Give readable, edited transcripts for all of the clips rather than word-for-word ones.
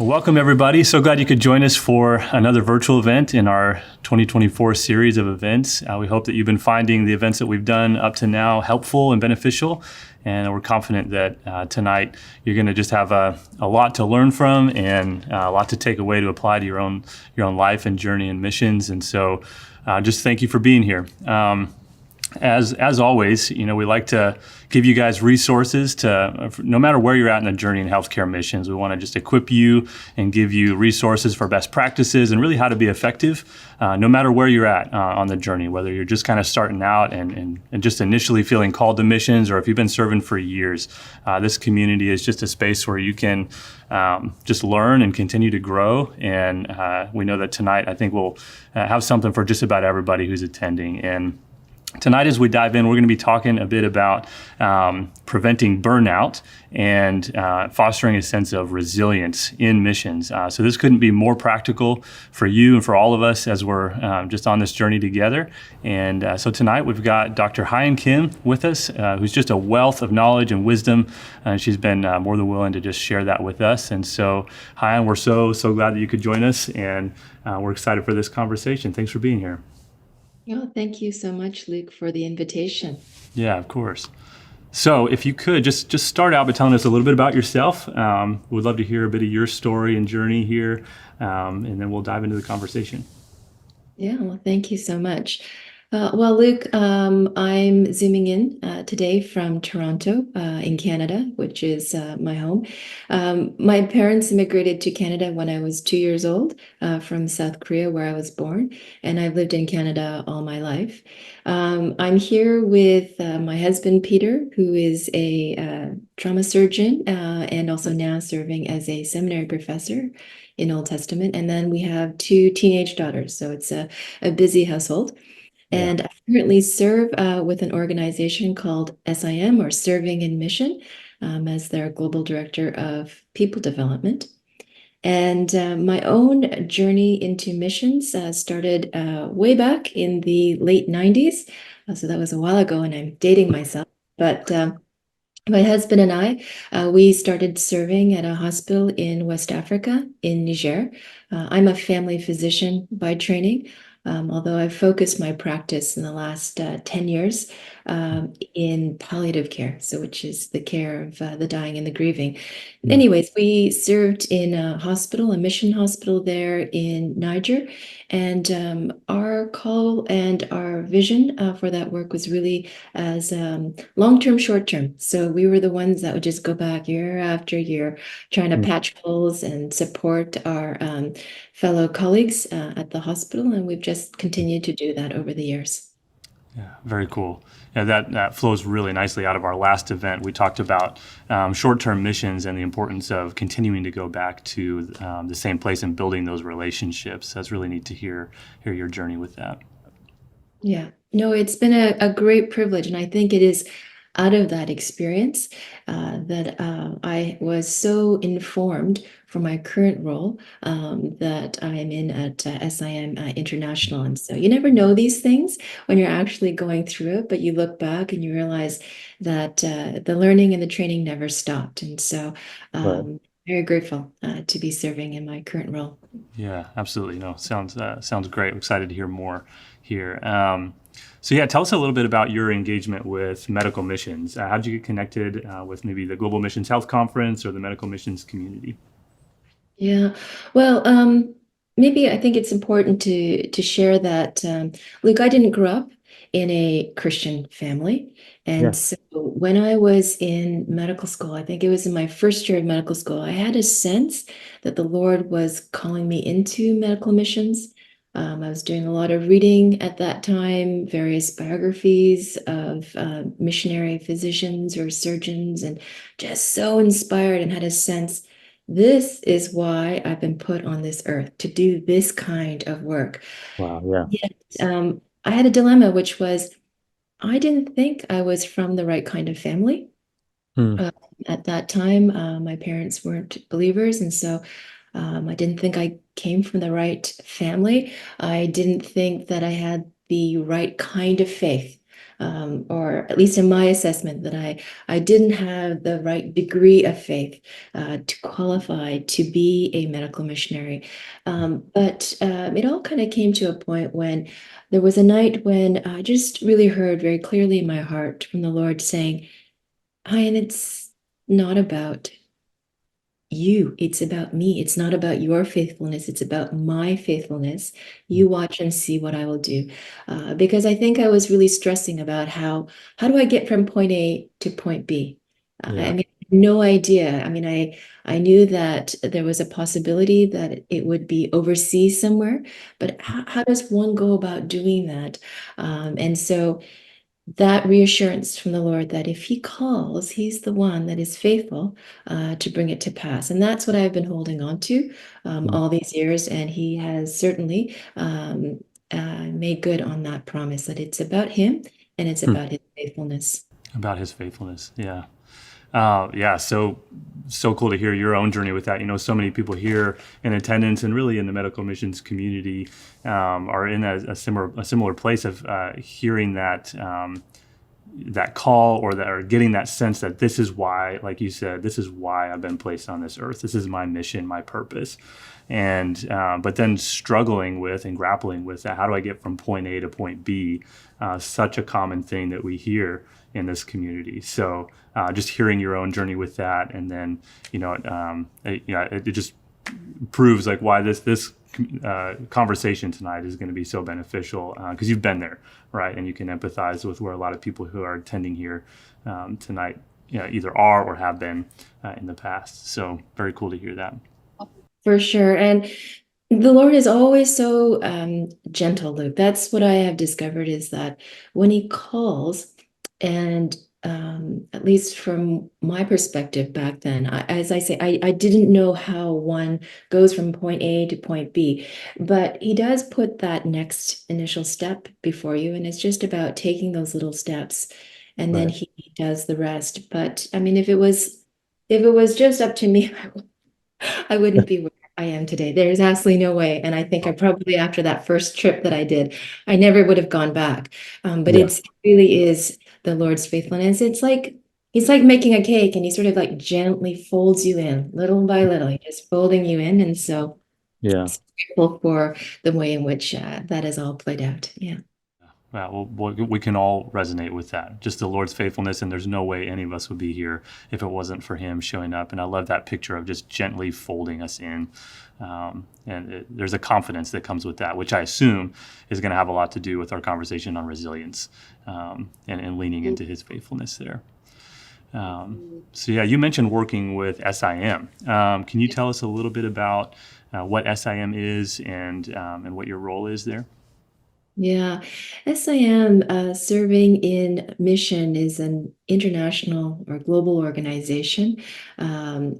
Well, welcome, everybody. So glad you could join us for another virtual event in our 2024 series of events. We hope that you've been finding the events that we've done up to now helpful and beneficial. And we're confident that tonight you're going to just have a lot to learn from and a lot to take away to apply to your own life and journey and missions. And so just thank you for being here. As always, we like to give you guys resources to, no matter where you're at in the journey in healthcare missions, we want to just equip you and give you resources for best practices and really how to be effective, no matter where you're at on the journey, whether you're just kind of starting out and just initially feeling called to missions, or if you've been serving for years. This community is just a space where you can just learn and continue to grow. And we know that tonight, I think we'll have something for just about everybody who's attending. And tonight, as we dive in, we're going to be talking a bit about preventing burnout and fostering a sense of resilience in missions. So this couldn't be more practical for you and for all of us as we're just on this journey together. And so tonight, we've got Dr. Hyen Kim with us, who's just a wealth of knowledge and wisdom. She's been more than willing to just share that with us. And so, Hyen, we're so glad that you could join us, and we're excited for this conversation. Thanks for being here. Oh, thank you so much, Luke, for the invitation. Yeah, of course. So if you could just start out by telling us a little bit about yourself. We'd love to hear a bit of your story and journey here, and then we'll dive into the conversation. Yeah, well, thank you so much. Well, Luke, I'm zooming in today from Toronto in Canada, which is my home. My parents immigrated to Canada when I was 2 years old from South Korea, where I was born, and I've lived in Canada all my life. I'm here with my husband, Peter, who is a trauma surgeon and also now serving as a seminary professor in Old Testament. And then we have two teenage daughters, so it's a busy household. Yeah. And I currently serve with an organization called SIM, or Serving in Mission, as their global director of people development. And my own journey into missions started way back in the late 90s. So that was a while ago, and I'm dating myself. But my husband and I, we started serving at a hospital in West Africa, in Niger. I'm a family physician by training, although I've focused my practice in the last 10 years in palliative care, so which is the care of the dying and the grieving. Anyways, we served in a hospital, a mission hospital there in Niger, and our call and our vision for that work was really as long-term, short-term. So we were the ones that would just go back year after year, trying to patch holes and support our fellow colleagues at the hospital, and we've just continued to do that over the years. Yeah, very cool. Yeah, that flows really nicely out of our last event. We talked about short-term missions and the importance of continuing to go back to the same place and building those relationships. That's really neat to hear your journey with that. Yeah, no, it's been a great privilege, and I think it is out of that experience that I was so informed for my current role that I'm in at SIM International. And so you never know these things when you're actually going through it, but you look back and you realize that the learning and the training never stopped. And so very grateful to be serving in my current role. Yeah, absolutely. No, sounds great. I'm excited to hear more here. So yeah, tell us a little bit about your engagement with medical missions. How did you get connected with maybe the Global Missions Health Conference or the medical missions community? Yeah, well, maybe I think it's important to share that, Luke, I didn't grow up in a Christian family. Yeah. And so when I was in medical school, I think it was in my first year of medical school, I had a sense that the Lord was calling me into medical missions. I was doing a lot of reading at that time, various biographies of missionary physicians or surgeons, and just so inspired and had a sense this is why I've been put on this earth to do this kind of work. Wow. Yeah. Yet, I had a dilemma, which was I didn't think I was from the right kind of family. Hmm. At that time, my parents weren't believers, and so I didn't think I came from the right family. I didn't think that I had the right kind of faith. or at least in my assessment, that I didn't have the right degree of faith to qualify to be a medical missionary. But it all kind of came to a point when there was a night when I just really heard very clearly in my heart from the Lord saying, Ryan, it's not about you. It's about me. It's not about your faithfulness. It's about my faithfulness. You watch and see what I will do. Because I think I was really stressing about how do I get from point A to point B? I Yeah. mean, no idea. I mean, I knew that there was a possibility that it would be overseas somewhere, but how does one go about doing that? And so that reassurance from the Lord that if He calls, He's the one that is faithful to bring it to pass. And that's what I've been holding on to all these years. And He has certainly made good on that promise that it's about Him and it's Hmm. about His faithfulness. About his faithfulness. Yeah. Yeah, so cool to hear your own journey with that. So many people here in attendance and really in the medical missions community are in a similar place of hearing that call or getting that sense that this is why, like you said, this is why I've been placed on this earth. This is my mission, my purpose. And but then struggling with and grappling with that. How do I get from point A to point B? Such a common thing that we hear in this community. So just hearing your own journey with that, and then it just proves like why this conversation tonight is going to be so beneficial because you've been there, right? And you can empathize with where a lot of people who are attending here tonight, either are or have been in the past. So very cool to hear that. For sure. And the Lord is always so gentle, Luke. That's what I have discovered is that when He calls, and at least from my perspective back then, as I say, I didn't know how one goes from point A to point B, but He does put that next initial step before you, and it's just about taking those little steps, and then Right. He does the rest. But I mean, if it was just up to me, I wouldn't be where I am today. There's absolutely no way. And I think I probably, after that first trip that I did, I never would have gone back. But Yeah. it really is the Lord's faithfulness. It's like He's like making a cake and He sort of like gently folds you in little by little. He's just folding you in. And so Yeah. I'm so grateful for the way in which that has all played out. Yeah. Well, we can all resonate with that. Just the Lord's faithfulness, and there's no way any of us would be here if it wasn't for Him showing up. And I love that picture of just gently folding us in. There's a confidence that comes with that, which I assume is going to have a lot to do with our conversation on resilience and leaning into His faithfulness there. So yeah, you mentioned working with SIM. Can you tell us a little bit about what SIM is and what your role is there? Yeah, SIM, Serving in Mission, is an international or global organization.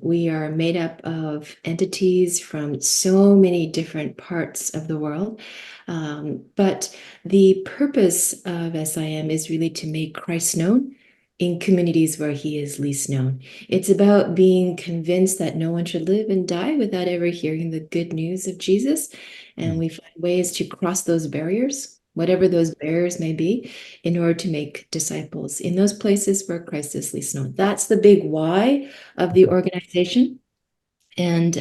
We are made up of entities from so many different parts of the world. But the purpose of SIM is really to make Christ known in communities where He is least known. It's about being convinced that no one should live and die without ever hearing the good news of Jesus. And Mm. we find ways to cross those barriers, whatever those barriers may be, in order to make disciples in those places where Christ is least known. That's the big why of the organization. And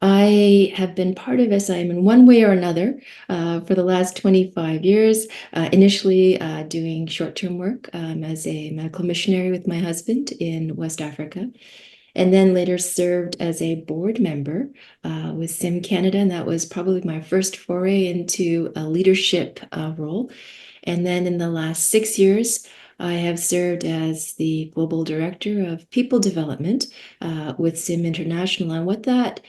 I have been part of SIM in one way or another for the last 25 years, initially doing short-term work as a medical missionary with my husband in West Africa, and then later served as a board member with SIM Canada, and that was probably my first foray into a leadership role. And then in the last 6 years, I have served as the global director of people development with SIM International. And what that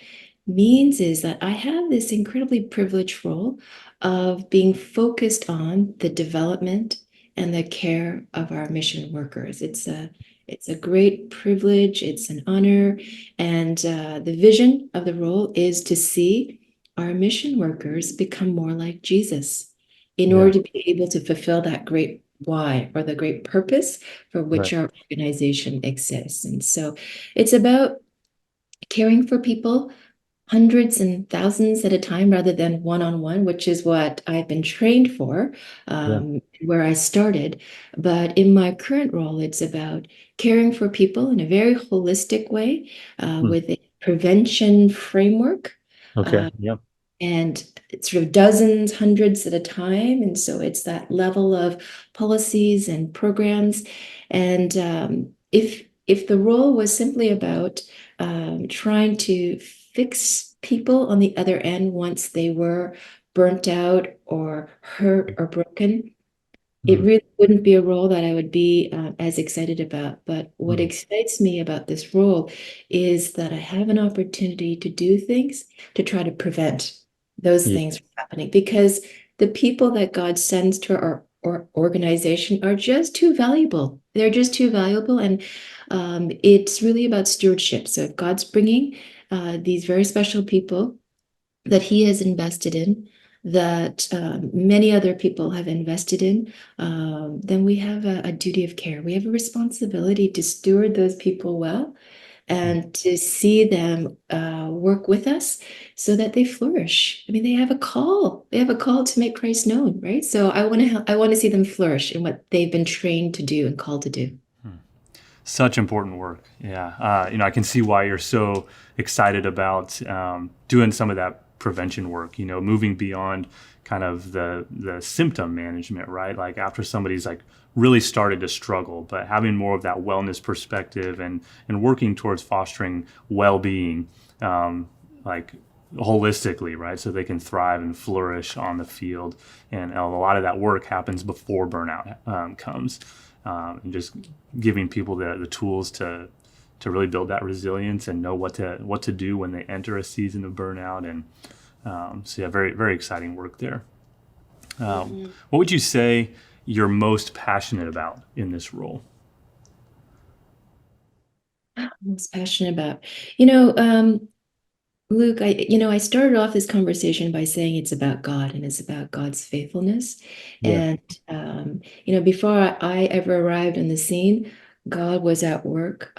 means is that I have this incredibly privileged role of being focused on the development and the care of our mission workers. It's a great privilege, it's an honor, and the vision of the role is to see our mission workers become more like Jesus in Yeah. order to be able to fulfill that great why or the great purpose for which Right. our organization exists. And so it's about caring for people hundreds and thousands at a time rather than one-on-one, which is what I've been trained for, Yeah. where I started. But in my current role, it's about caring for people in a very holistic way, Hmm. with a prevention framework. Okay. Uh, Yeah. and it's sort of dozens, hundreds at a time. And so it's that level of policies and programs. And if the role was simply about trying to fix people on the other end once they were burnt out or hurt or broken, it Mhm. really wouldn't be a role that I would be as excited about. But what Mhm. excites me about this role is that I have an opportunity to do things to try to prevent those Yeah. things from happening because the people that God sends to our organization are just too valuable. They're just too valuable. And it's really about stewardship. So if God's bringing these very special people that he has invested in, that many other people have invested in, then we have a duty of care. We have a responsibility to steward those people well and to see them work with us so that they flourish. I mean, they have a call. They have a call to make Christ known, right? So I want to see them flourish in what they've been trained to do and called to do. Such important work. Yeah. I can see why you're so excited about doing some of that prevention work, moving beyond kind of the symptom management, right? Like after somebody's like really started to struggle, but having more of that wellness perspective and working towards fostering well-being, like holistically, right? So they can thrive and flourish on the field. And a lot of that work happens before burnout comes. And just giving people the tools to really build that resilience and know what to do when they enter a season of burnout. And so yeah, very very exciting work there. Mhm. What would you say you're most passionate about in this role? I'm most passionate about. You know, Luke, I started off this conversation by saying it's about God and it's about God's faithfulness. Yeah. And, before I ever arrived on the scene, God was at work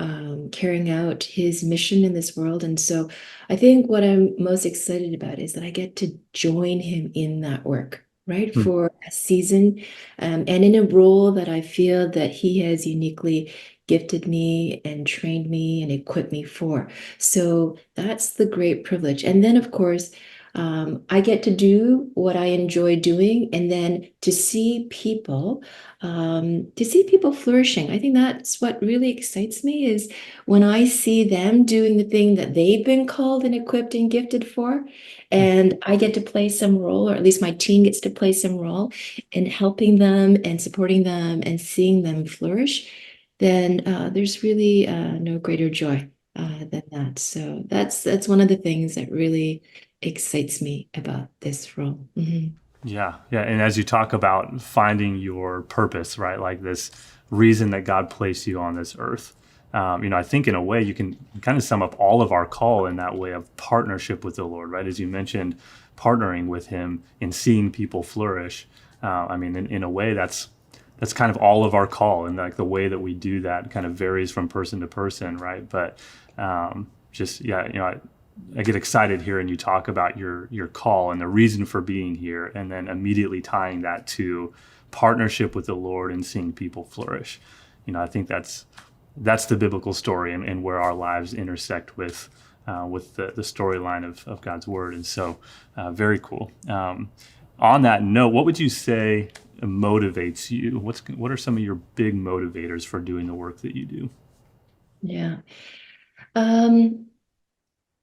carrying out his mission in this world. And so I think what I'm most excited about is that I get to join him in that work, right? Hmm. For a season and in a role that I feel that he has uniquely gifted me and trained me and equipped me for. So that's the great privilege. And then, of course, I get to do what I enjoy doing, and then to see people flourishing. I think that's what really excites me is when I see them doing the thing that they've been called and equipped and gifted for, and I get to play some role, or at least my team gets to play some role in helping them and supporting them and seeing them flourish. Then there's really no greater joy than that. So that's one of the things that really excites me about this role. Mhm. Yeah, yeah. And as you talk about finding your purpose, right? Like this reason that God placed you on this earth. I think in a way you can kind of sum up all of our call in that way of partnership with the Lord, right? As you mentioned, partnering with Him and seeing people flourish. In a way, that's kind of all of our call, and like the way that we do that kind of varies from person to person, right? But just yeah, I get excited hearing you talk about your call and the reason for being here, and then immediately tying that to partnership with the Lord and seeing people flourish. I think that's the biblical story and where our lives intersect with the storyline of God's word. And so, very cool. On that note, what would you say motivates you? What are some of your big motivators for doing the work that you do? Yeah. Um,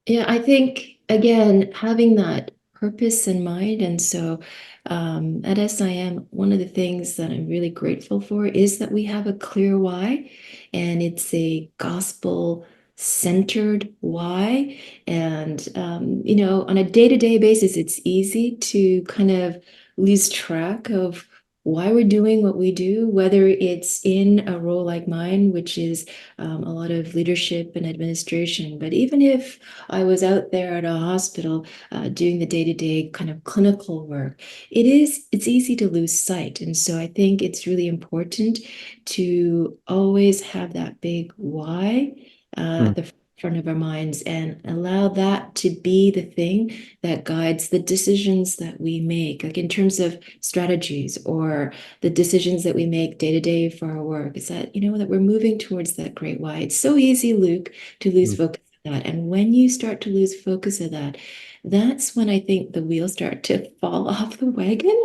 Yeah, I think again, having that purpose in mind. And so at SIM, one of the things that I'm really grateful for is that we have a clear why, and it's a gospel centered why. And, on a day-to-day basis, it's easy to kind of lose track of why we're doing what we do, whether it's in a role like mine, which is a lot of leadership and administration. But even if I was out there at a hospital doing the day-to-day kind of clinical work, it's easy to lose sight. And so I think it's really important to always have that big why Hmm. at the front of our minds and allow that to be the thing that guides the decisions that we make, like in terms of strategies or the decisions that we make day to day for our work, is that, that we're moving towards that great why. It's so easy, Luke, to lose Mm. focus of that. And when you start to lose focus of that, that's when I think the wheels start to fall off the wagon.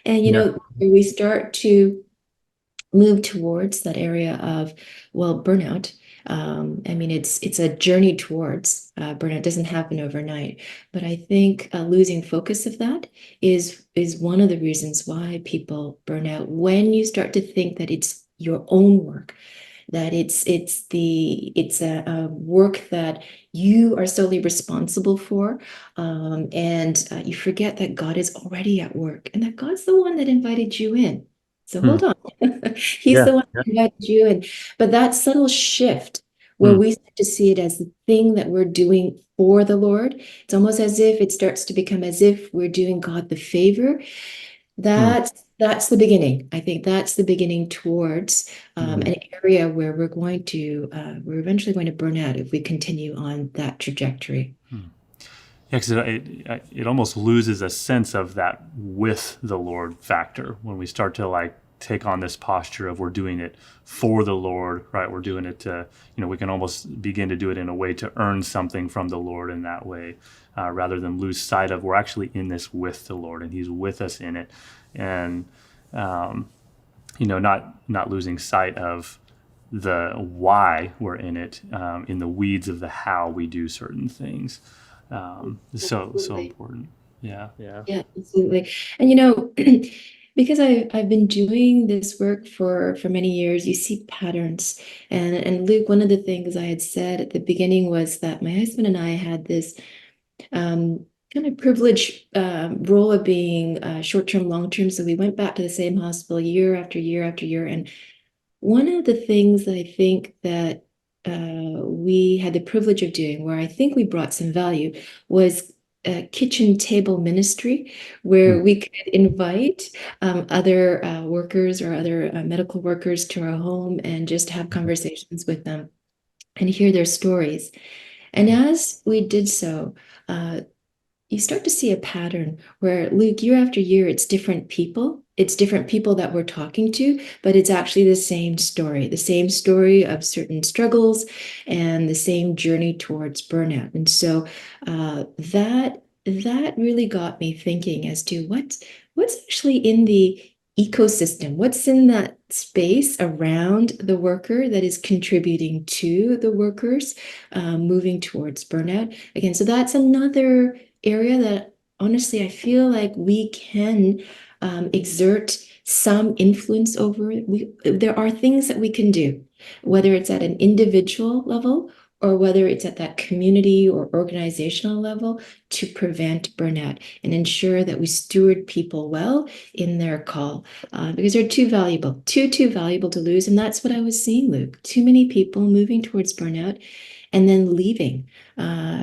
And, Yeah. we start to move towards that area of, well, burnout. I mean, it's a journey towards burnout. It doesn't happen overnight, but I think losing focus of that is one of the reasons why people burn out. When you start to think that it's your own work, that it's a work that you are solely responsible for, and you forget that God is already at work and that God's the one that invited you in. So Mm. hold on. He's Yeah. the one Yeah. that invited you in. But that subtle shift where Mm. we start to see it as the thing that we're doing for the Lord, it's almost as if it starts to become as if we're doing God the favor. Mm. That's the beginning. I think that's the beginning towards Mm. an area where we're eventually going to burn out if we continue on that trajectory. Mm. Yeah, because it almost loses a sense of that with the Lord factor when we start to like take on this posture of we're doing it for the Lord, right? We're doing it to, we can almost begin to do it in a way to earn something from the Lord in that way, rather than lose sight of we're actually in this with the Lord and He's with us in it, and not losing sight of the why we're in it, in the weeds of the how we do certain things. So Absolutely. important. Yeah, yeah. Yeah, absolutely. And because I've been doing this work for many years, you see patterns. And Luke, one of the things I had said at the beginning was that my husband and I had this kind of privileged role of being short-term, long-term. So we went back to the same hospital year after year after year. And one of the things that I think that we had the privilege of doing, where I think we brought some value, was a kitchen table ministry, Mm. where we could invite other workers or other medical workers to our home and just have conversations with them and hear their stories. And as we did so, uh, you start to see a pattern where, Luke, year after year, it's different people. It's different people that we're talking to, but it's actually the same story of certain struggles and the same journey towards burnout. And so that really got me thinking as to what's actually in the ecosystem, what's in that space around the worker that is contributing to the workers moving towards burnout. Again, so that's another area that honestly I feel like we can exert some influence over. There are things that we can do, whether it's at an individual level or whether it's at that community or organizational level, to prevent burnout and ensure that we steward people well in their call, because they're too valuable to lose. And that's what I was seeing, Luke. Too many people moving towards burnout and then leaving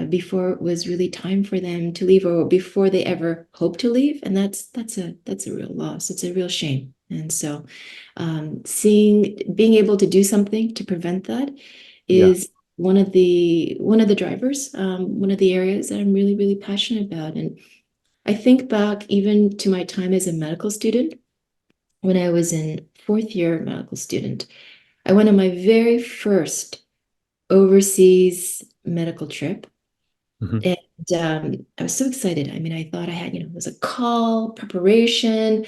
before it was really time for them to leave, or before they ever hope to leave. And that's a real loss. It's a real shame. And so being able to do something to prevent that Yeah. is one of the drivers, one of the areas that I'm really, really passionate about. And I think back even to my time as a medical student, when I was in fourth year medical student. I went on my very first overseas medical trip. Hmm. And I was so excited. I mean, I thought I had, it was a call, preparation.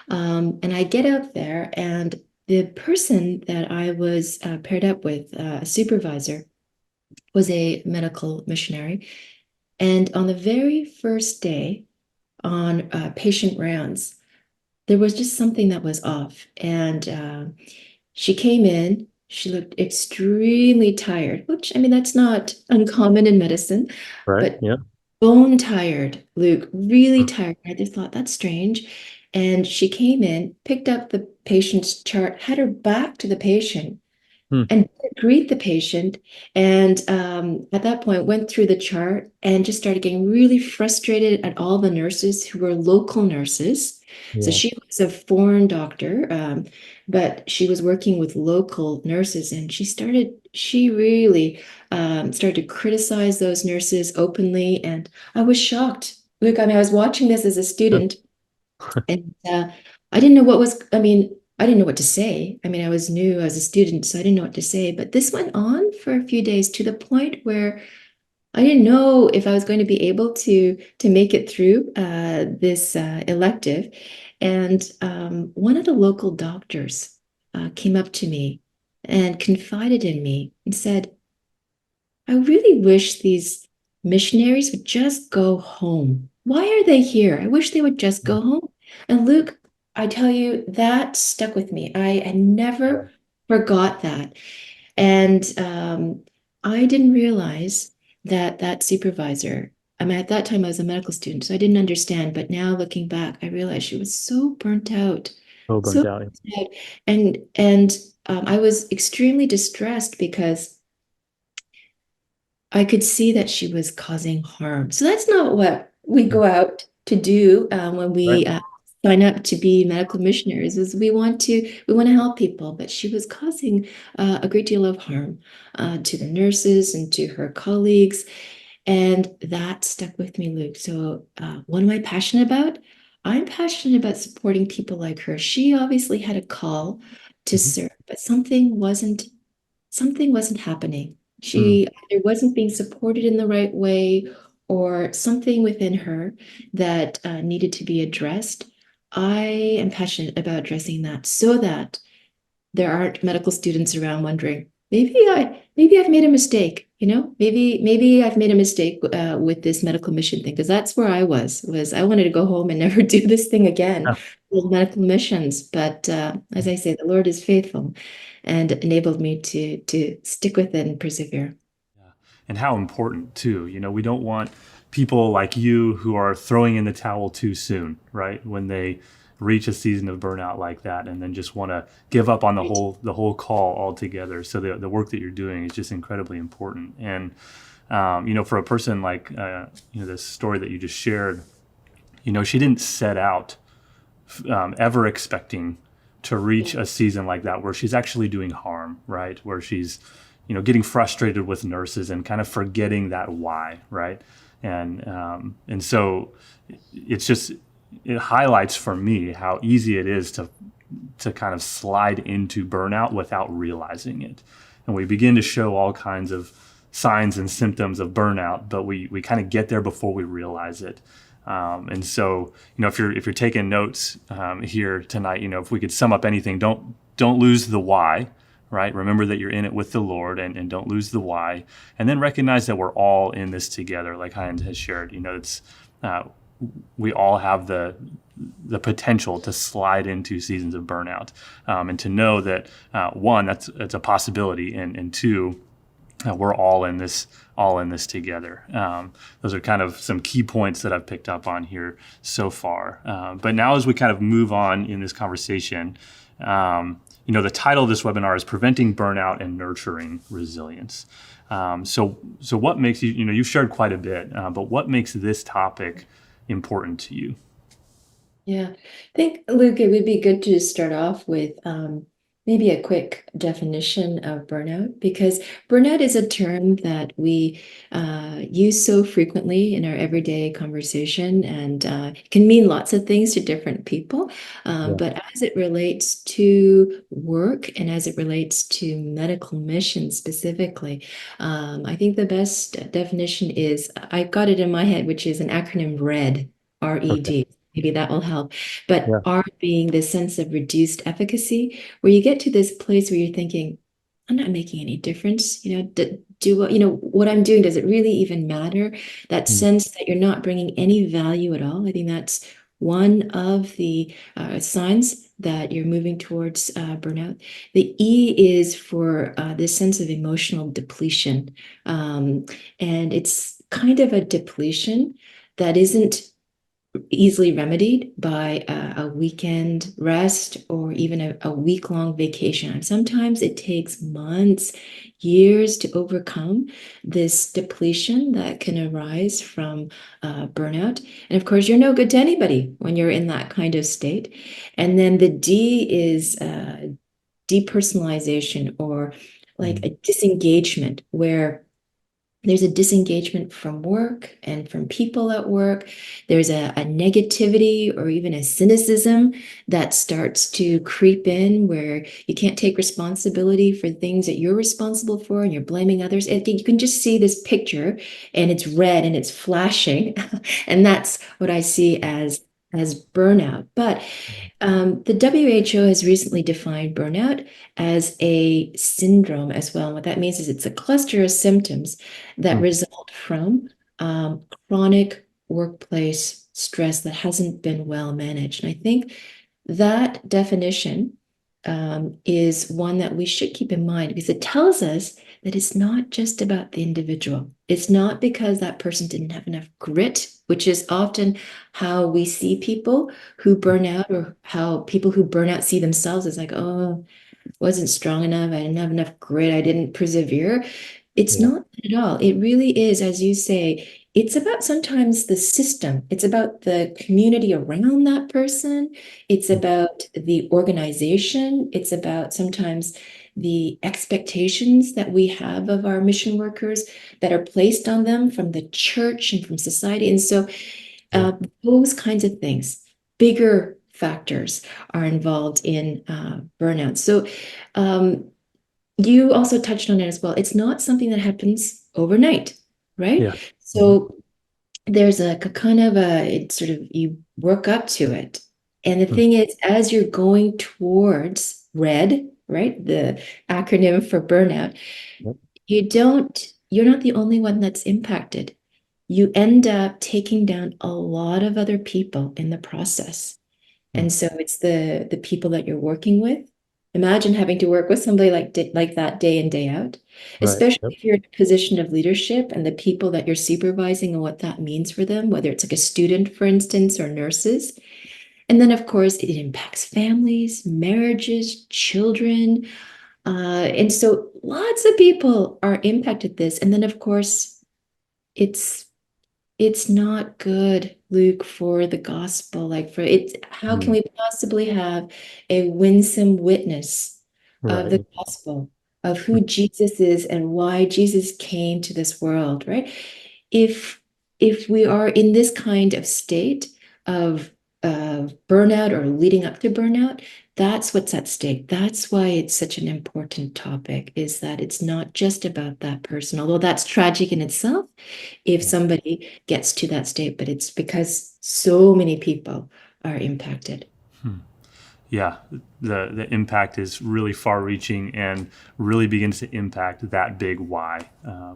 And I get out there, and the person that I was paired up with, a supervisor, was a medical missionary. And on the very first day on patient rounds, there was just something that was off. And she came in, she looked extremely tired, which, I mean, that's not uncommon in medicine, Right. but Yeah. bone tired, Luke, really tired. I just thought that's strange. And she came in, picked up the patient's chart, had her back to the patient, Hmm. and greet the patient. And at that point, went through the chart and just started getting really frustrated at all the nurses who were local nurses. So Yeah. she was a foreign doctor, but she was working with local nurses, and she really started to criticize those nurses openly. And I was shocked. Look, I mean, I was watching this as a student, and I didn't know I didn't know what to say. I mean, I was new, I was a student, so I didn't know what to say. But this went on for a few days to the point where I didn't know if I was going to be able to make it through this elective. And one of the local doctors came up to me and confided in me and said, I really wish these missionaries would just go home. Why are they here? I wish they would just go home. And Luke, I tell you, that stuck with me. I Yeah. never forgot that. And I didn't realize that that supervisor, I mean, at that time I was a medical student, so I didn't understand. But now looking back, I realized she was so burnt out, So so burnt out. burnt out. And I was extremely distressed because I could see that she was causing harm. So that's not what we Hmm. go out to do when Right. we sign up to be medical missionaries. Is we want to help people, but she was causing a great deal of harm to the nurses and to her colleagues, and that stuck with me, Luke. So what am I passionate about? I'm passionate about supporting people like her. She obviously had a call to Mhm. serve, but something wasn't happening. Mm. She either wasn't being supported in the right way or something within her that needed to be addressed. I am passionate about addressing that so that there aren't medical students around wondering, maybe I've made a mistake, maybe I've made a mistake with this medical mission thing, because that's where I was I wanted to go home and never do this thing again Yeah. with medical missions. But as I say, the Lord is faithful and enabled me to stick with it and persevere. Yeah. And how important too. We don't want people like you who are throwing in the towel too soon, right? When they reach a season of burnout like that, and then just want to give up on the Right. whole call altogether. So the work that you're doing is just incredibly important. And for a person like this story that you just shared, she didn't set out ever expecting to reach a season like that where she's actually doing harm, right? Where she's, getting frustrated with nurses and kind of forgetting that why, right? And so it highlights for me how easy it is to kind of slide into burnout without realizing it. And we begin to show all kinds of signs and symptoms of burnout, but we kind of get there before we realize it. And so, if you're taking notes here tonight, if we could sum up anything, don't lose the why, right? Remember that you're in it with the Lord, and don't lose the why, and then recognize that we're all in this together, like Hines has shared. It's we all have the potential to slide into seasons of burnout, and to know that one, that's a possibility, and two, we're all in this together. Those are kind of some key points that I've picked up on here so far. But now, as we kind of move on in this conversation, the title of this webinar is "Preventing Burnout and Nurturing Resilience." So what makes you've shared quite a bit, but what makes this topic important to you? Yeah, I think, Luke, it would be good to start off with maybe a quick definition of burnout, because burnout is a term that we use so frequently in our everyday conversation, and it can mean lots of things to different people. Yeah. But as it relates to work and as it relates to medical mission specifically, I think the best definition is, I got it in my head, which is an acronym RED, Okay. RED. Maybe that will help. But Yeah. R being this sense of reduced efficacy, where you get to this place where you're thinking, I'm not making any difference. What I'm doing, does it really even matter? That Mm. sense that you're not bringing any value at all. I think that's one of the signs that you're moving towards burnout. The E is for this sense of emotional depletion. And it's kind of a depletion that isn't easily remedied by a weekend rest or even a week-long vacation. And sometimes it takes months, years to overcome this depletion that can arise from burnout. And of course, you're no good to anybody when you're in that kind of state. And then the D is depersonalization, or like Mm. a disengagement, where there's a disengagement from work and from people at work. There's a negativity or even a cynicism that starts to creep in, where you can't take responsibility for things that you're responsible for and you're blaming others. And you can just see this picture, and it's red and it's flashing. And that's what I see as burnout. But the WHO has recently defined burnout as a syndrome as well. And what that means is it's a cluster of symptoms that Mm. result from chronic workplace stress that hasn't been well managed. And I think that definition is one that we should keep in mind, because it tells us that it's not just about the individual. It's not because that person didn't have enough grit, which is often how we see people who burn out, or how people who burn out see themselves as like, oh, wasn't strong enough. I didn't have enough grit. I didn't persevere. It's Yeah. not that at all. It really is, as you say, it's about sometimes the system. It's about the community around that person. It's Mm. about the organization. It's about sometimes the expectations that we have of our mission workers that are placed on them from the church and from society. And so Yeah. those kinds of things, bigger factors, are involved in burnout. So um, you also touched on it as well. It's not something that happens overnight, right? Yeah. Mhm. So there's a kind of it's sort of, you work up to it. And the Mm. thing is, as you're going towards RED, right? The acronym for burnout, Yep. you're not the only one that's impacted. You end up taking down a lot of other people in the process. Mm. And so it's the people that you're working with. Imagine having to work with somebody like that day in, day out, Right. especially Yep. if you're in a position of leadership, and the people that you're supervising and what that means for them, whether it's like a student, for instance, or nurses. And then, of course, it impacts families, marriages, children. And so lots of people are impacted this. And then, of course, it's it's not good, Luke, for the gospel. Like, for it, how can Mm. we possibly have a winsome witness of Right. the gospel, of who Jesus is and why Jesus came to this world, right? If if we are in this kind of state of burnout or leading up to burnout, that's what's at stake. That's why it's such an important topic, is that it's not just about that person, although that's tragic in itself if Yeah. somebody gets to that state, but it's because so many people are impacted. Hmm. Yeah, the impact is really far-reaching and really begins to impact that big why.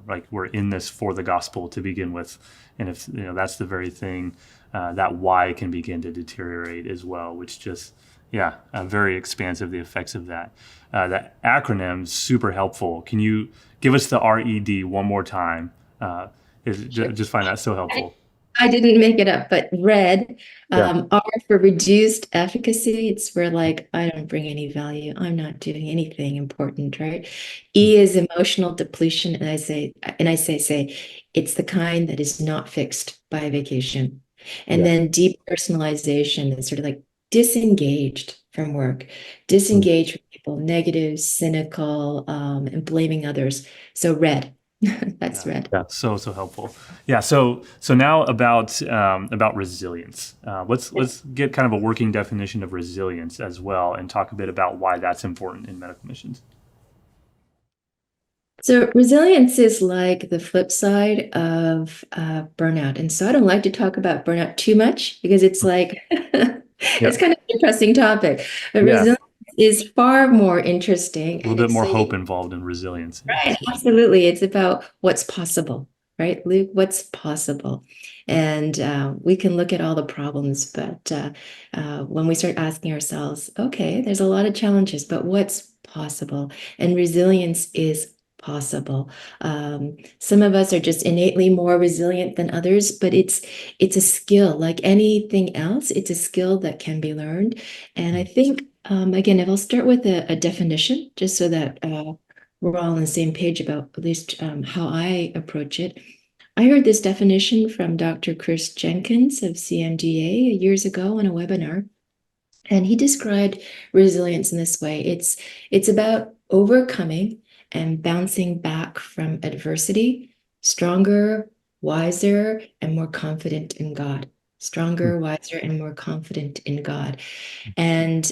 Like, we're in this for the gospel to begin with, and if that's the very thing, that why can begin to deteriorate as well, which just very expansive, the effects of that. The acronym's super helpful. Can you give us the RED one more time? Sure. Just find that so helpful. I didn't make it up, but RED, Yeah. R for reduced efficacy. It's where, like, I don't bring any value. I'm not doing anything important, right? E is emotional depletion, and I say, it's the kind that is not fixed by vacation. And Yeah. then depersonalization is sort of like disengaged from work, Mm. disengaged from people, negative, cynical, and blaming others. So RED, that's Yeah, RED. yeah, so helpful. Yeah, so now about resilience. Let's get kind of a working definition of resilience as well, and talk a bit about why that's important in medical missions. So resilience is like the flip side of burnout. And so I don't like to talk about burnout too much, because it's like Yeah, it's kind of a depressing topic. But yeah, resilience is far more interesting, a little and bit it's more saying, hope involved in resilience. Yeah. right, absolutely. It's about what's possible, right, Luke? What's possible? And we can look at all the problems, but when we start asking ourselves, okay, there's a lot of challenges, but what's possible? And resilience is possible. Some of us are just innately more resilient than others, but it's a skill like anything else. It's a skill that can be learned. And I think, again, if I'll start with a definition, just so that we're all on the same page about at least how I approach it. I heard this definition from Dr. Chris Jenkins of CMDA years ago on a webinar. And he described resilience in this way. It's about overcoming and bouncing back from adversity, stronger, wiser, and more confident in God. Stronger, wiser, and more confident in God. And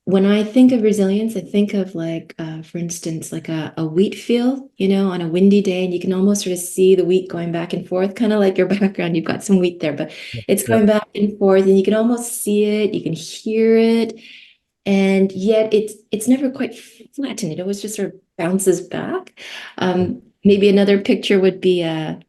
when I think of resilience, I think of like, for instance, like a wheat field, on a windy day, and you can almost sort of see the wheat going back and forth, kind of like your background. You've got some wheat there, but it's Yeah. going back and forth, and you can almost see it, you can hear it, and yet it's never quite flattened. It always just sort of bounces back. Maybe another picture would be a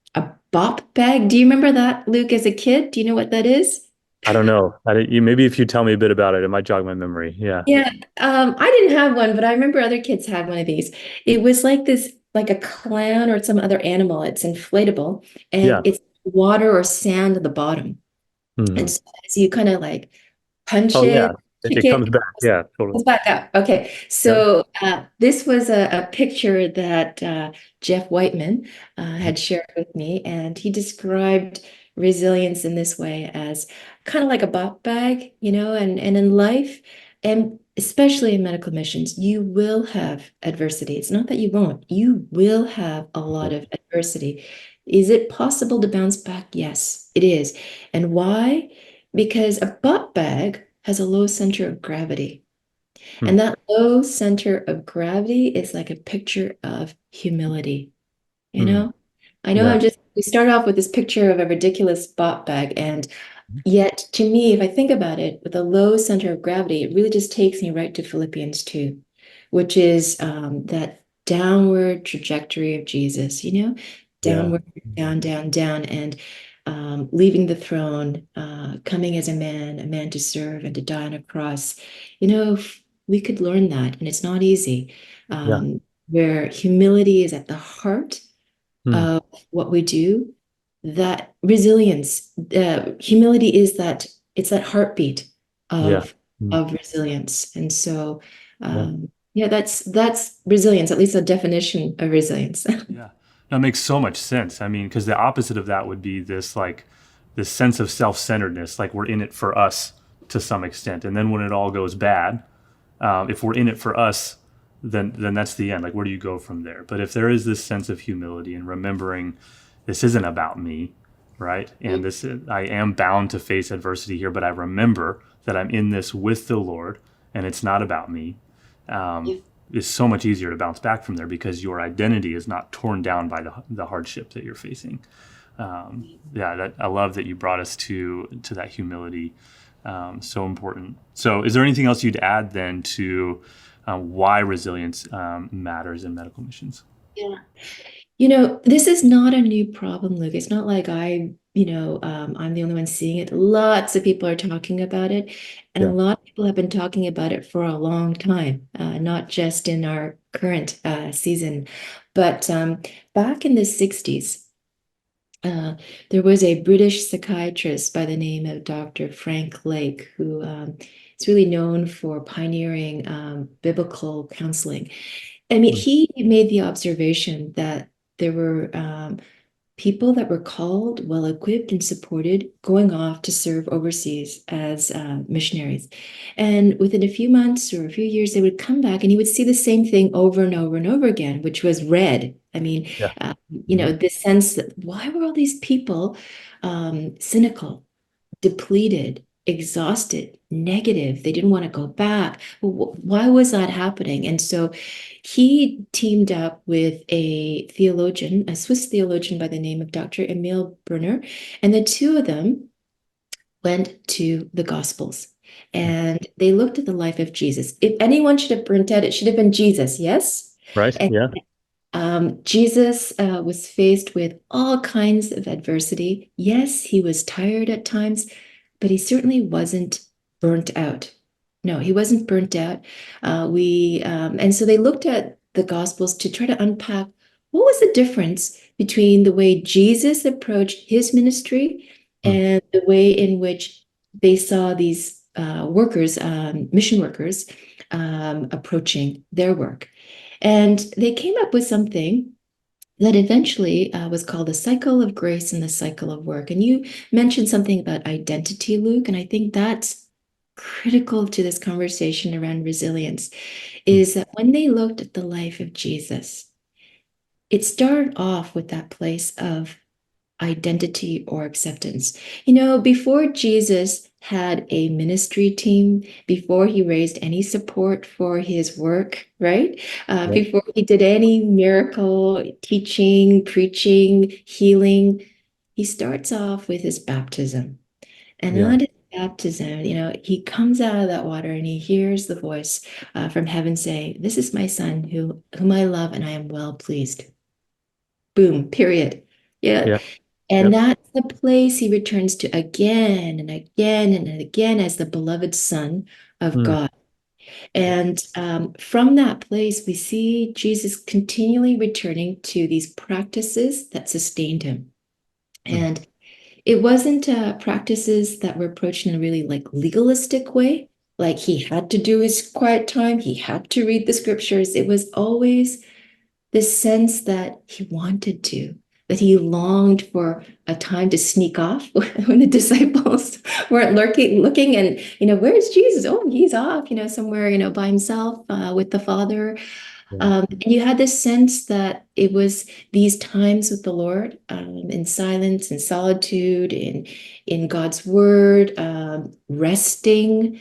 bop bag. Do you remember that, Luke, as a kid? Do you know what that is? I don't know. Maybe if you tell me a bit about it, it might jog my memory. Yeah. Yeah, I didn't have one, but I remember other kids had one of these. It was like this, like a clown or some other animal. It's inflatable and Yeah. it's water or sand at the bottom. And Hmm. so as you kind of like punch Oh, it, yeah. It kick it, comes back. Yeah, totally. goes back up. Okay, Yeah. so this was a picture that Jeff Whiteman had shared with me, and he described resilience in this way as kind of like a bop bag, and in life, and especially in medical missions, you will have adversity. It's not that you won't, you will have a lot of adversity. Is it possible to bounce back? Yes, it is. And why? Because a bop bag has a low center of gravity. Hmm. And that low center of gravity is like a picture of humility, you Hmm. know? I know Yeah. we start off with this picture of a ridiculous bot bag. And yet, to me, if I think about it, with a low center of gravity, it really just takes me right to Philippians 2, which is that downward trajectory of Jesus, Yeah. downward, down, down, down, and leaving the throne, coming as a man to serve and to die on a cross. We could learn that, and it's not easy. Yeah. Where humility is at the heart Hmm. of what we do, that resilience, humility is it's that heartbeat Yeah. of Hmm. of resilience. And so, Yeah. yeah, that's resilience, at least a definition of resilience. Yeah. That makes so much sense. I mean, because the opposite of that would be this sense of self-centeredness, like we're in it for us to some extent. And then when it all goes bad, if we're in it for us, then that's the end. Like, where do you go from there? But if there is this sense of humility and remembering this isn't about me, right? And I am bound to face adversity here, but I remember that I'm in this with the Lord, and it's not about me. It's so much easier to bounce back from there because your identity is not torn down by the hardship that you're facing. I love that you brought us to that humility. So important. So, is there anything else you'd add then to why resilience matters in medical missions? Yeah. This is not a new problem, Luke. It's not like I'm the only one seeing it. Lots of people are talking about it, and a Yeah. lot of people have been talking about it for a long time, not just in our current season. But back in the 60s, uh, there was a British psychiatrist by the name of Dr. Frank Lake, who is really known for pioneering biblical counseling. I mean, Mm. he made the observation that there were people that were called, well equipped, and supported going off to serve overseas as missionaries. And within a few months or a few years, they would come back and he would see the same thing over and over and over again, which was red. I mean, Yeah. Mhm. this sense that why were all these people cynical, depleted, exhausted, negative? They didn't want to go back. Well, why was that happening? And so he teamed up with a theologian, a Swiss theologian by the name of Dr. Emil Brunner, and the two of them went to the Gospels and they looked at the life of Jesus. If anyone should have burnt out, it should have been Jesus, yes? Right. And Yeah. Jesus was faced with all kinds of adversity. Yes, he was tired at times, but he certainly wasn't burnt out. No, he wasn't burnt out. And so they looked at the Gospels to try to unpack what was the difference between the way Jesus approached his ministry Mm. and the way in which they saw these workers, mission workers, approaching their work. And they came up with something that eventually was called the cycle of grace and the cycle of work. And you mentioned something about identity, Luke, and I think that's critical to this conversation around resilience, Mm. is that when they looked at the life of Jesus, it started off with that place of identity or acceptance. Before Jesus had a ministry team, before he raised any support for his work, right? Yeah. Before he did any miracle teaching, preaching, healing, he starts off with his baptism. And Yeah. on his baptism, he comes out of that water and he hears the voice from heaven say, "This is my son whom I love and I am well pleased." Boom, period. Yeah. Yeah. And Yep. that's the place he returns to again and again and again as the beloved Son of Mm. God. And from that place, we see Jesus continually returning to these practices that sustained him. Mm. And it wasn't practices that were approached in a really like legalistic way, like he had to do his quiet time, he had to read the scriptures. It was always this sense that he wanted to, that he longed for a time to sneak off when the disciples weren't looking and, where's Jesus? Oh, he's off, somewhere, by himself with the Father. Yeah. And you had this sense that it was these times with the Lord in silence and solitude, in God's word, resting.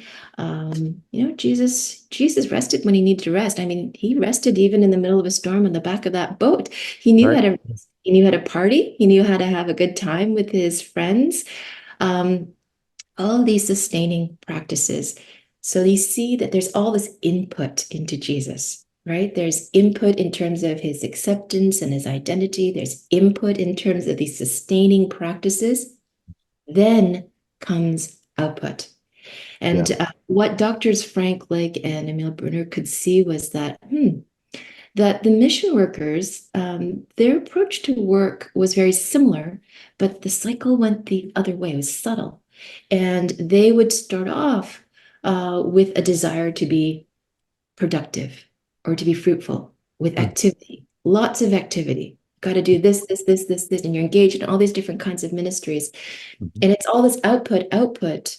Jesus rested when he needed to rest. I mean, he rested even in the middle of a storm on the back of that boat. He knew Right. how to rest. He knew how to party. He knew how to have a good time with his friends. Um, all these sustaining practices. So you see that there's all this input into Jesus, right? There's input in terms of his acceptance and his identity. There's input in terms of these sustaining practices. Then comes output. Yeah. And what doctors Frank Legg and Emil Brunner could see was that the mission workers, their approach to work was very similar, but the cycle went the other way. It was subtle. And they would start off with a desire to be productive or to be fruitful with Mm. activity, lots of activity. Got to do this, and you're engaged in all these different kinds of ministries. Mhm. And it's all this output,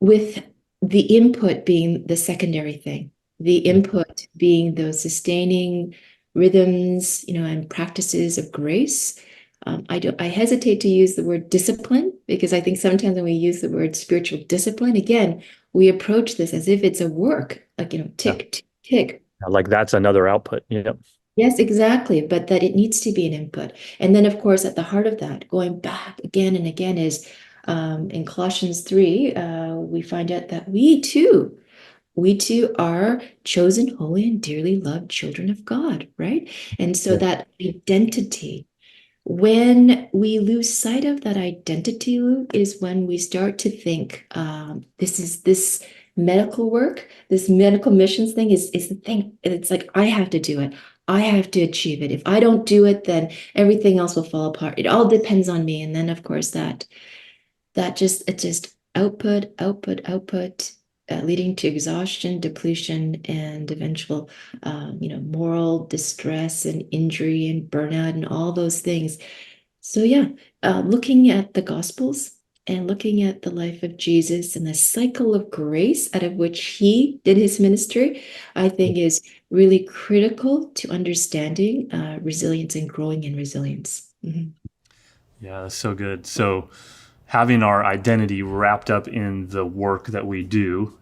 with the input being the secondary thing, the Yeah. input being those sustaining rhythms, and practices of grace. I hesitate to use the word discipline because I think sometimes when we use the word spiritual discipline, again, we approach this as if it's a work, like, Yeah. tick, tick, tick. Like that's another output. Yep. Yes, exactly. But that it needs to be an input. And then, of course, at the heart of that, going back again and again, is in Colossians 3, we find out that we too are chosen, holy, and dearly loved children of God, right? And so Yeah. that identity, when we lose sight of that identity, Luke, is when we start to think this medical work, this medical missions thing is the thing. It's like, I have to do it. I have to achieve it. If I don't do it, then everything else will fall apart. It all depends on me. And then, of course, it's just output, leading to exhaustion, depletion, and eventual, moral distress and injury and burnout and all those things. So yeah, looking at the Gospels and looking at the life of Jesus and the cycle of grace out of which he did his ministry, I think is really critical to understanding resilience and growing in resilience. Mhm. Yeah, that's so good. So having our identity wrapped up in the work that we do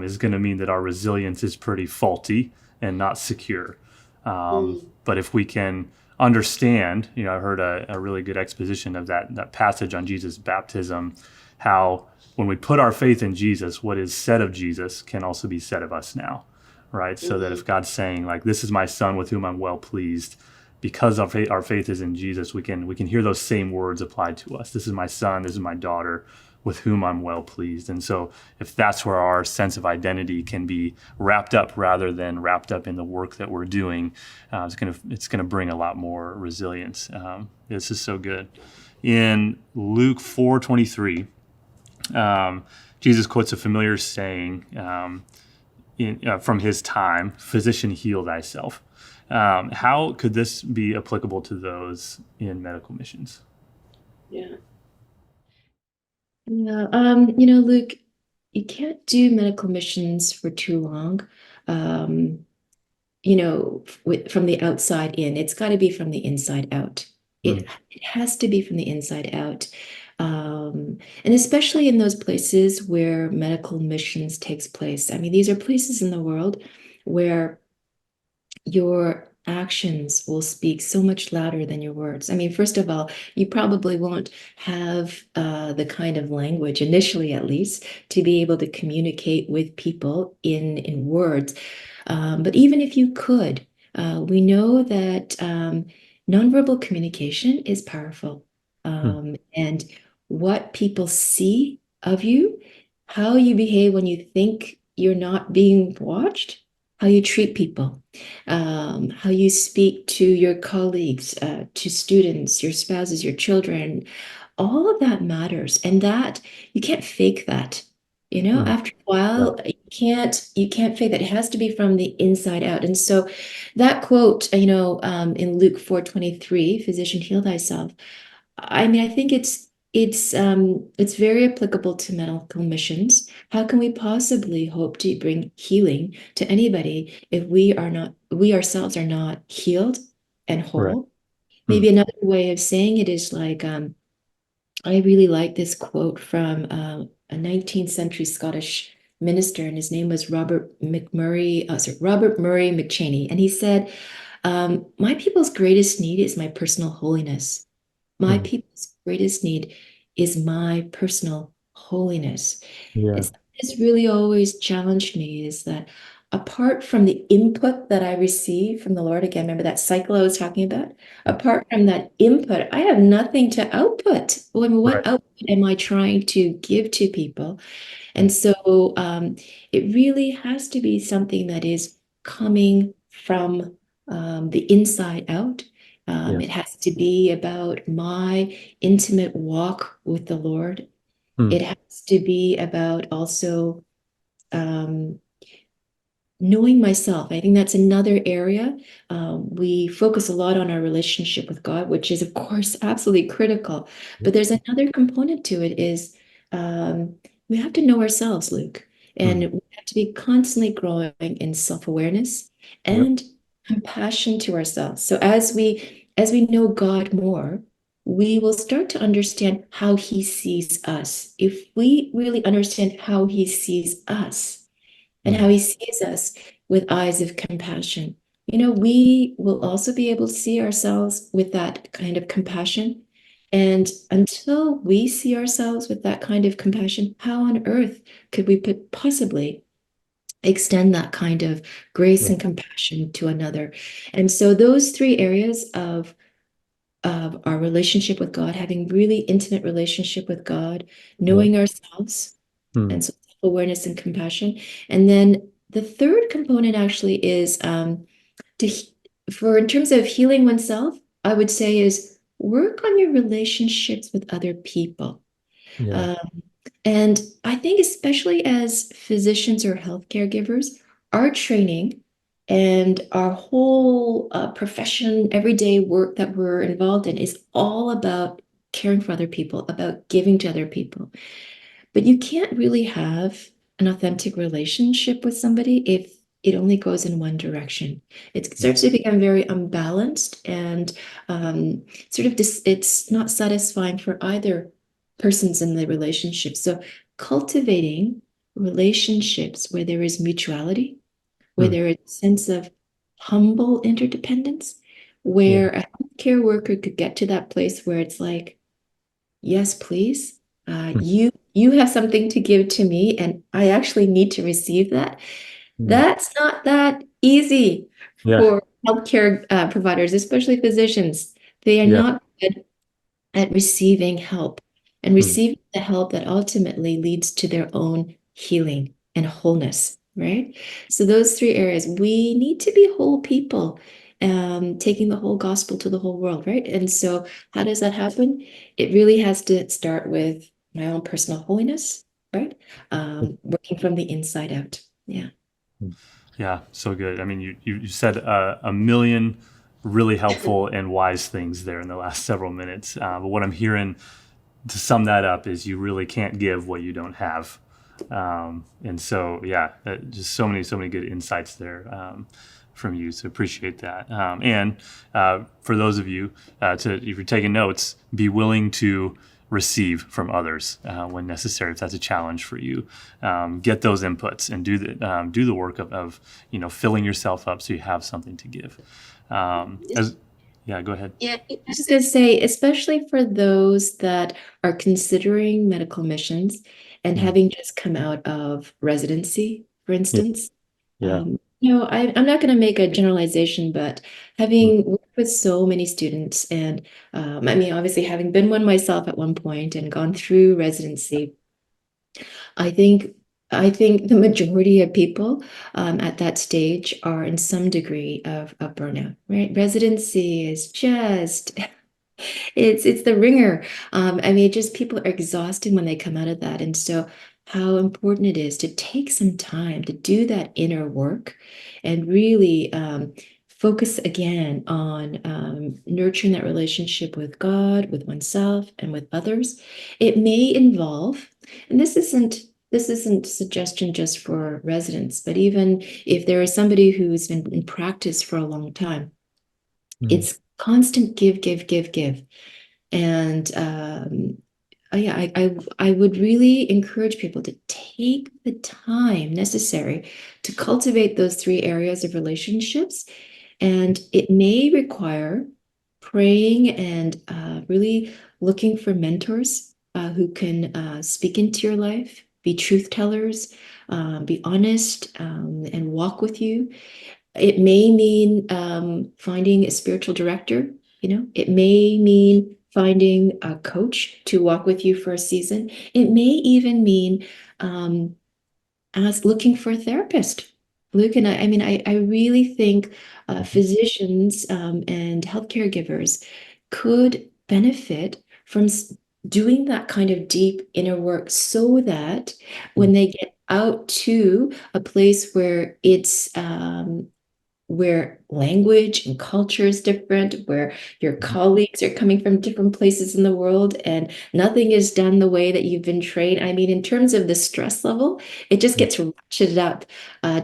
is going to mean that our resilience is pretty faulty and not secure. But if we can understand, I heard a really good exposition of that passage on Jesus' baptism, how when we put our faith in Jesus, what is said of Jesus can also be said of us now, right? So that if God's saying, like, this is my son with whom I'm well pleased, because our faith is in Jesus, we can hear those same words applied to us. This is my son, this is my daughter, with whom I'm well pleased. And so if that's where our sense of identity can be wrapped up rather than wrapped up in the work that we're doing, it's gonna bring a lot more resilience. This is so good. In Luke 4:23, Jesus quotes a familiar saying from his time: "Physician, heal thyself." How could this be applicable to those in medical missions? Yeah. Yeah. Luke, you can't do medical missions for too long. Um, from the outside in. It's got to be from the inside out. Mm. It has to be from the inside out. And especially in those places where medical missions takes place. I mean, these are places in the world where your actions will speak so much louder than your words. I mean, first of all, you probably won't have the kind of language, initially at least, to be able to communicate with people in words. But even if you could, we know that nonverbal communication is powerful. Mm. And what people see of you, how you behave when you think you're not being watched, how you treat people, how you speak to your colleagues, to students, your spouses, your children, all of that matters. And that you can't fake that. Mm. After a Yeah. while, you can't fake that. It has to be from the inside out. And so that quote, in Luke 4:23, physician, heal thyself. I mean, I think it's very applicable to medical missions. How can we possibly hope to bring healing to anybody if we ourselves are not healed and Right. whole? Mm. Maybe another way of saying it is like, I really like this quote from a 19th century Scottish minister, and his name was Robert Murray McChaney. And he said, my people's greatest need is my personal holiness. My Mm. people's greatest need is my personal holiness. Yeah. It's this really always challenged me is that apart from the input that I receive from the Lord, again, remember that cycle I was talking about? Apart from that input, I have nothing to output. Well, I mean, Right. what output am I trying to give to people? Mm. And so it really has to be something that is coming from the inside out. Yeah. It has to be about my intimate walk with the Lord. Mm. It has to be about also um, knowing myself. I think that's another area. We focus a lot on our relationship with God, which is, of course, absolutely critical. But Yep. there's another component to it is we have to know ourselves, Luke, and Mm. we have to be constantly growing in self-awareness Yep. and compassion to ourselves. So as we know God more, we will start to understand how He sees us. If we really understand how He sees us, and Mm. how He sees us with eyes of compassion. We will also be able to see ourselves with that kind of compassion. And until we see ourselves with that kind of compassion, how on earth could we possibly extend that kind of grace Yeah. and compassion to another? And so those three areas of our relationship with God, having really intimate relationship with God, Yep. knowing ourselves, Mm. and so self-awareness and compassion. And then the third component actually is to for in terms of healing oneself, I would say is work on your relationships with other people. Yeah. Um, and I think especially as physicians or healthcare givers, our training and our whole profession, everyday work that we're involved in is all about caring for other people, about giving to other people. But you can't really have an authentic relationship with somebody if it only goes in one direction. It Yeah. starts to become very unbalanced and sort of it's not satisfying for either persons in the relationship. So cultivating relationships where there is mutuality, where Mm. there is a sense of humble interdependence, Yeah. where a healthcare worker could get to that place where it's like, yes, please. Mm. You have something to give to me, and I actually need to receive that. Mm. That's not that easy Yeah. for healthcare providers, especially physicians. They are Yeah. not good at receiving help. and Mm. receiving the help that ultimately leads to their own healing and wholeness, right? So those three areas, we need to be whole people, taking the whole gospel to the whole world, right? And so how does that happen? It really has to start with my own personal holiness, right? Working from the inside out. Yeah. Yeah, so good. I mean, you said a million really helpful and wise things there in the last several minutes. But what I'm hearing to sum that up is you really can't give what you don't have. And so, yeah, just so many good insights there from you. So appreciate that. And for those of you, if you're taking notes, be willing to receive from others when necessary, if that's a challenge for you. Get those inputs and do the work of filling yourself up so you have something to give. Yeah, go ahead. Yeah, I was just going to say, especially for those that are considering medical missions and Mm. having just come out of residency, for Yeah. instance. Yeah. I'm not going to make a generalization, but Mm. having worked with so many students, and I mean, obviously, having been one myself at one point and gone through residency, I think I think the majority of people at that stage are in some degree of burnout, right? Residency is just it's the ringer. I mean, just people are exhausted when they come out of that. And so how important it is to take some time to do that inner work and really focus again on nurturing that relationship with God, with oneself, and with others. It may involve, and this isn't suggestion just for residents, but even if there is somebody who's been in practice for a long time, Mm. it's constant give, give, give, give. And yeah, I would really encourage people to take the time necessary to cultivate those three areas of relationships. And it may require praying and really looking for mentors who can speak into your life, be truth tellers, be honest, and walk with you. It may mean finding a spiritual director, it may mean finding a coach to walk with you for a season. It may even mean looking for a therapist. Luke, and I mean, I really think physicians and healthcare givers could benefit from doing that kind of deep inner work so that Mm. when they get out to a place where language and culture is different, where your colleagues are coming from different places in the world, and nothing is done the way that you've been trained. I mean, in terms of the stress level, it just Mm. gets ratcheted up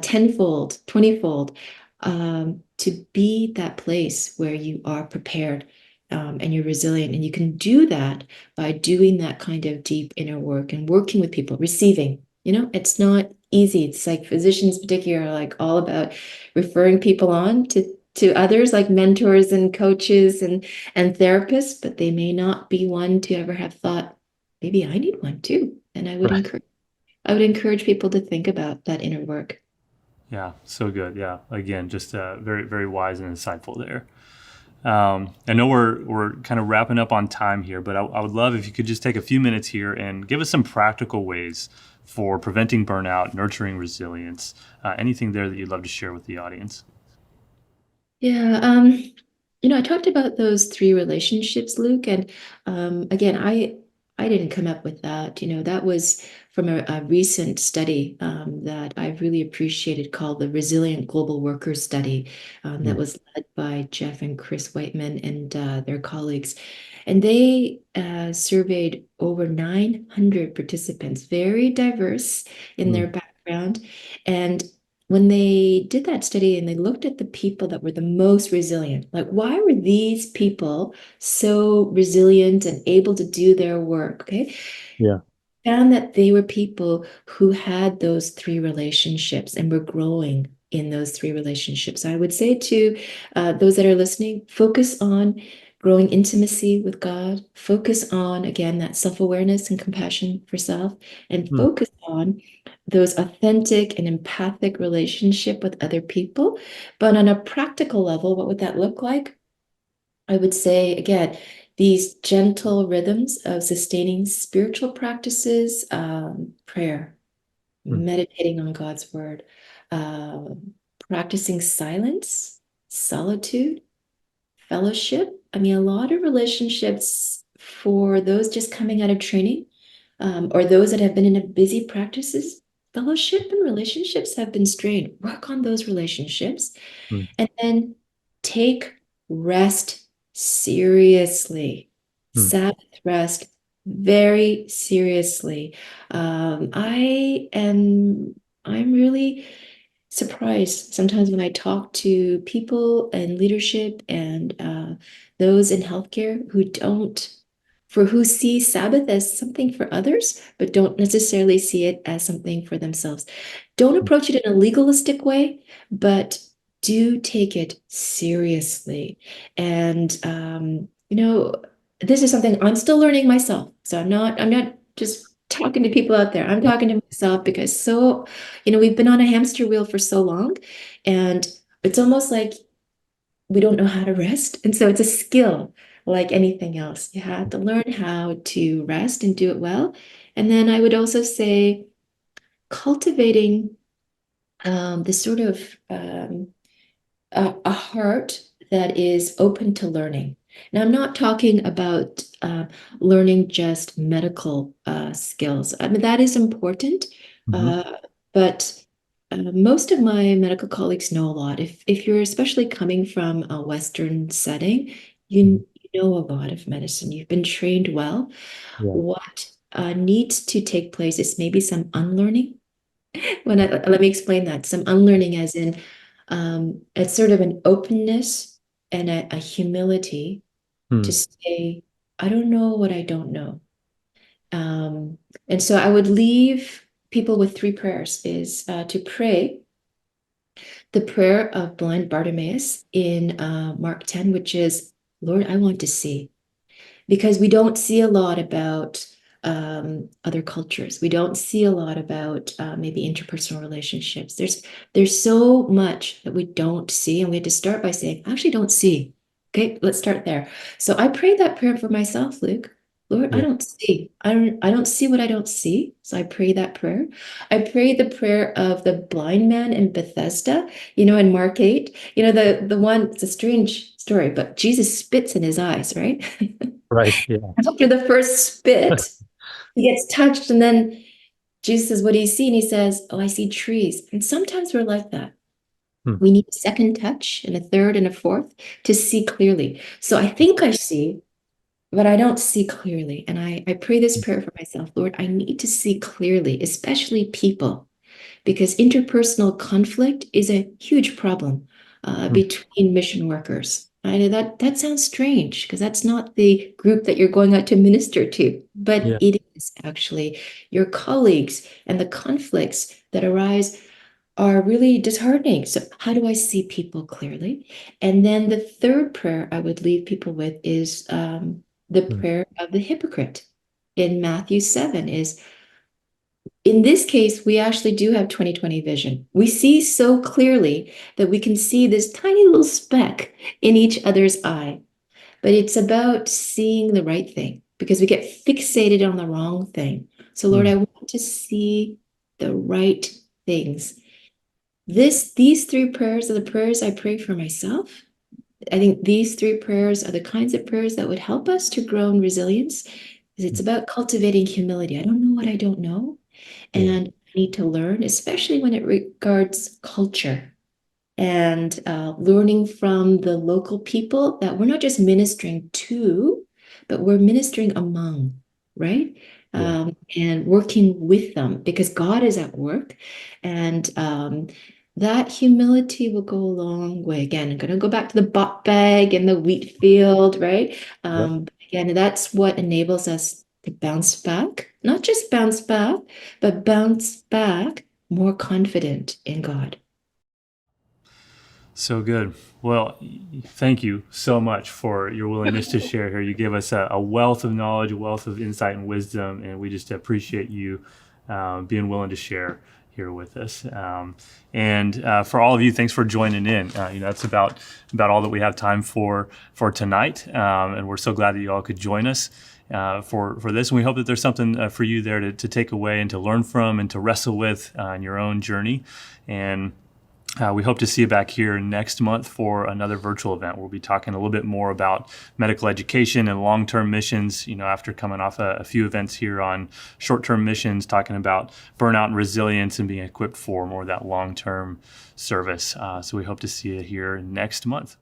tenfold, 20-fold, to be that place where you are prepared. And you're resilient, and you can do that by doing that kind of deep inner work and working with people, receiving. It's not easy. It's like physicians, in particular, are like all about referring people on to others like mentors and coaches and therapists, but they may not be one to ever have thought, maybe I need one too. And Right. I would encourage people to think about that inner work. Yeah, so good. Yeah, again, just very very wise and insightful there. I know we're kind of wrapping up on time here, but I would love if you could just take a few minutes here and give us some practical ways for preventing burnout, nurturing resilience. Anything there that you'd love to share with the audience? Yeah, I talked about those three relationships, Luke, and again, I didn't come up with that. That was from a recent study that I've really appreciated called the Resilient Global Workers Study that Mm. was led by Jeff and Chris Whiteman and their colleagues. And they surveyed over 900 participants, very diverse in their Mm. background. And when they did that study and they looked at the people that were the most resilient, like why were these people so resilient and able to do their work? Okay. Yeah. Found that they were people who had those three relationships and were growing in those three relationships. I would say to those that are listening, focus on growing intimacy with God, focus on, again, that self-awareness and compassion for self, and Mm. focus on those authentic and empathic relationship with other people. But on a practical level, what would that look like? I would say, again, these gentle rhythms of sustaining spiritual practices, prayer, Mm, meditating on God's word, practicing silence, solitude, fellowship. I mean, a lot of relationships for those just coming out of training, or those that have been in a busy practices, fellowship and relationships have been strained. Work on those relationships mm, and then take rest seriously. mm, Sabbath rest very seriously. I'm really surprised sometimes when I talk to people in leadership and those in healthcare who don't, for who see Sabbath as something for others, but don't necessarily see it as something for themselves. Don't mm, approach it in a legalistic way, but do take it seriously. And this is something I'm still learning myself. So I'm not just talking to people out there. I'm talking to myself because we've been on a hamster wheel for so long, and it's almost like we don't know how to rest. And so it's a skill like anything else. You have to learn how to rest and do it well. And then I would also say cultivating this sort of a heart that is open to learning. Now, I'm not talking about learning just medical skills. I mean, that is important, mhm. uh, but most of my medical colleagues know a lot. If you're especially coming from a Western setting, Mhm. you know a lot of medicine. You've been trained well. Yeah. What needs to take place is maybe some unlearning let me explain that. Some unlearning, as in, it's sort of an openness and a humility to Mm, say, I don't know what I don't know. Um, and so I would leave people with three prayers is to pray the prayer of blind Bartimaeus in Mark 10, which is, Lord, I want to see. Because we don't see a lot about other cultures. We don't see a lot about maybe interpersonal relationships. There's so much that we don't see, and we have to start by saying, I actually don't see. Okay, let's start there. So I prayed that prayer for myself, Luke. Lord, I yeah. don't see. I don't see what I don't see. So I pray that prayer. I pray the prayer of the blind man in Bethesda, in Mark 8. The one, it's a strange story, but Jesus spits in his eyes, right? Right. Yeah. After the first spit, he gets touched, and then Jesus says, what do you see? And he says, oh, I see trees. And sometimes we're like that. Mm, We need a second touch and a third and a fourth to see clearly. So I think I see, but I don't see clearly. And I pray this mm, prayer for myself. Lord, I need to see clearly, especially people, because interpersonal conflict is a huge problem mm. between mission workers. I know that sounds strange because that's not the group that you're going out to minister to, but Yeah. it is actually your colleagues, and the conflicts that arise are really disheartening. So, how do I see people clearly? And then the third prayer I would leave people with is the Mm, prayer of the hypocrite in Matthew 7 is in this case, we actually do have 20/20 vision. We see so clearly that we can see this tiny little speck in each other's eye. But it's about seeing the right thing because we get fixated on the wrong thing. So, Lord, mm, I want to see the right things. These three prayers are the prayers I pray for myself. I think these three prayers are the kinds of prayers that would help us to grow in resilience. Because it's mm. about cultivating humility. I don't know what I don't know. Yeah. And I need to learn, especially when it regards culture and learning from the local people that we're not just ministering to, but we're ministering among, right? Yeah. And working with them because God is at work. And that humility will go a long way. Again, I'm going to go back to the bot bag and the wheat field, right? Yep. Again, that's what enables us to bounce back, not just bounce back, but bounce back more confident in God. So good. Well, thank you so much for your willingness to share here. You gave us a wealth of knowledge, a wealth of insight and wisdom, and we just appreciate you being willing to share. here with us. And for all of you, thanks for joining in. That's about all that we have time for tonight. And we're so glad that you all could join us for this. And we hope that there's something for you there to take away and to learn from and to wrestle with in your own journey. And we hope to see you back here next month for another virtual event. We'll be talking a little bit more about medical education and long-term missions, after coming off a few events here on short-term missions, talking about burnout and resilience and being equipped for more of that long-term service. So we hope to see you here next month.